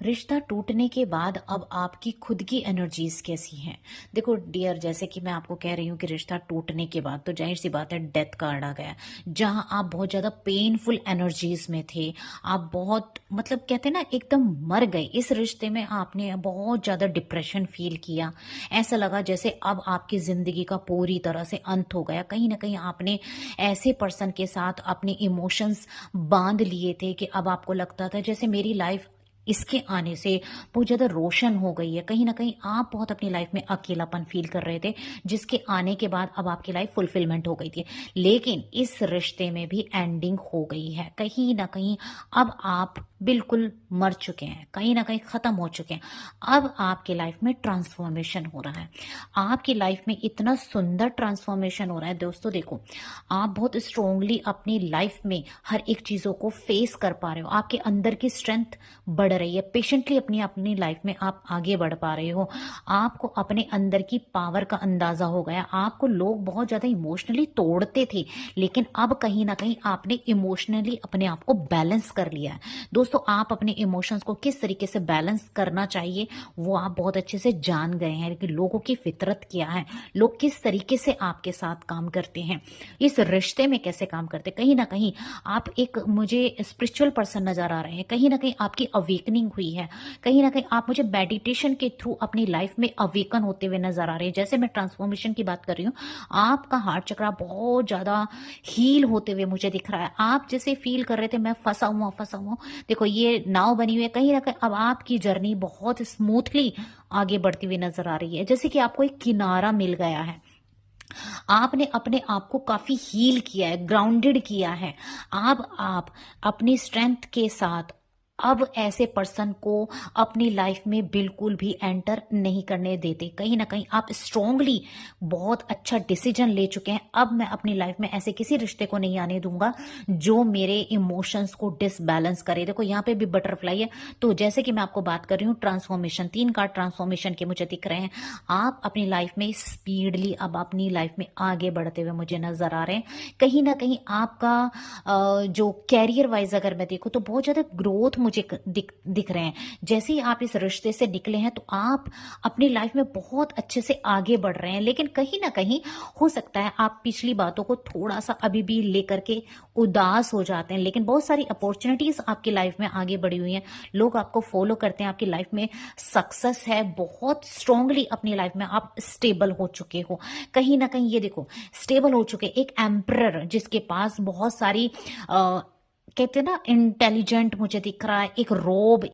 रिश्ता टूटने के बाद अब आपकी खुद की एनर्जीज कैसी हैं? देखो डियर, जैसे कि मैं आपको कह रही हूँ कि रिश्ता टूटने के बाद तो जाहिर सी बात है डेथ कार्ड आ गया। जहां आप बहुत ज्यादा पेनफुल एनर्जीज में थे, आप बहुत मतलब कहते हैं ना एकदम मर गए इस रिश्ते में, आपने बहुत ज्यादा डिप्रेशन फील किया। ऐसा लगा जैसे अब आपकी जिंदगी का पूरी तरह से अंत हो गया। कहीं ना कहीं आपने ऐसे पर्सन के साथ अपने इमोशंस बांध लिए थे कि अब आपको लगता था जैसे मेरी लाइफ इसके आने से बहुत ज़्यादा रोशन हो गई है। कहीं ना कहीं आप बहुत अपनी लाइफ में अकेलापन फील कर रहे थे, जिसके आने के बाद अब आपकी लाइफ फुलफिलमेंट हो गई थी। लेकिन इस रिश्ते में भी एंडिंग हो गई है। कहीं ना कहीं अब आप बिल्कुल मर चुके हैं, कहीं ना कहीं ख़त्म हो चुके हैं। अब आपकी लाइफ में ट्रांसफॉर्मेशन हो रहा है। आपकी लाइफ में इतना सुंदर ट्रांसफॉर्मेशन हो रहा है। दोस्तों देखो, आप बहुत स्ट्रोंगली अपनी लाइफ में हर एक चीज़ों को फेस कर पा रहे हो। आपके अंदर की स्ट्रेंथ बढ़ रही है। पेशेंटली अपनी अपनी लाइफ में आप आगे बढ़ पा रहे हो। आपको अपने अंदर की पावर का अंदाजा हो गया। आपको लोग बहुत ज्यादा इमोशनली तोड़ते थे, लेकिन अब कहीं ना कहीं आपने इमोशनली अपने आप को बैलेंस कर लिया है। दोस्तों, आप अपने इमोशंस को किस तरीके से बैलेंस करना चाहिए वो आप बहुत अच्छे से जान गए हैं कि लोगों की फितरत क्या है, लोग किस तरीके से आपके साथ काम करते हैं, इस रिश्ते में कैसे काम करते हैं। कहीं ना कहीं आप एक मुझे स्पिरिचुअल पर्सन नजर आ रहे हैं। कहीं ना कहीं आपकी अवेकनिंग हुई है। कहीं ना कहीं आप मुझे मेडिटेशन के थ्रू अपनी लाइफ में अवेकन होते हुए नजर आ रहे हैं। जैसे मैं ट्रांसफॉर्मेशन की बात कर रही हूँ, आपका हार्ट चक्र बहुत ज्यादा हील होते हुए मुझे दिख रहा है। आप जैसे फील कर रहे थे मैं फंसा हुआ फंसा हुआ, देखो ये नाव बनी हुई है। कहीं ना कहीं अब आपकी जर्नी बहुत स्मूथली आगे बढ़ती हुई नजर आ रही है, जैसे कि आपको एक किनारा मिल गया है। आपने अपने आप को काफी हील किया है, ग्राउंडेड किया है। अब आप अपनी स्ट्रेंथ के साथ अब ऐसे पर्सन को अपनी लाइफ में बिल्कुल भी एंटर नहीं करने देते। कहीं ना कहीं आप स्ट्रांगली बहुत अच्छा डिसीजन ले चुके हैं। अब मैं अपनी लाइफ में ऐसे किसी रिश्ते को नहीं आने दूंगा जो मेरे इमोशंस को डिसबैलेंस करे। देखो यहाँ पे भी बटरफ्लाई है। तो जैसे कि मैं आपको बात कर रही हूँ ट्रांसफॉर्मेशन, 3 कार्ड ट्रांसफॉर्मेशन के मुझे दिख रहे हैं। आप अपनी लाइफ में स्पीडली अब अपनी लाइफ में आगे बढ़ते हुए मुझे नजर आ रहे हैं। कहीं ना कहीं आपका जो कैरियर वाइज अगर मैं देखूँ तो बहुत ज्यादा ग्रोथ मुझे दिख रहे हैं। जैसे ही आप इस रिश्ते से निकले हैं तो आप अपनी लाइफ में बहुत अच्छे से आगे बढ़ रहे हैं। लेकिन कहीं ना कहीं हो सकता है आप पिछली बातों को थोड़ा सा अभी भी लेकर के उदास हो जाते हैं, लेकिन बहुत सारी अपॉर्चुनिटीज आपकी लाइफ में आगे बढ़ी हुई हैं। लोग आपको फॉलो करते हैं, आपकी लाइफ में सक्सेस है। बहुत स्ट्रांगली अपनी लाइफ में आप स्टेबल हो चुके हो। कहीं ना कहीं ये देखो, स्टेबल हो चुके एक एम्परर जिसके पास बहुत सारी कहते हैं ना इंटेलिजेंट मुझे दिख रहा है, एक रोब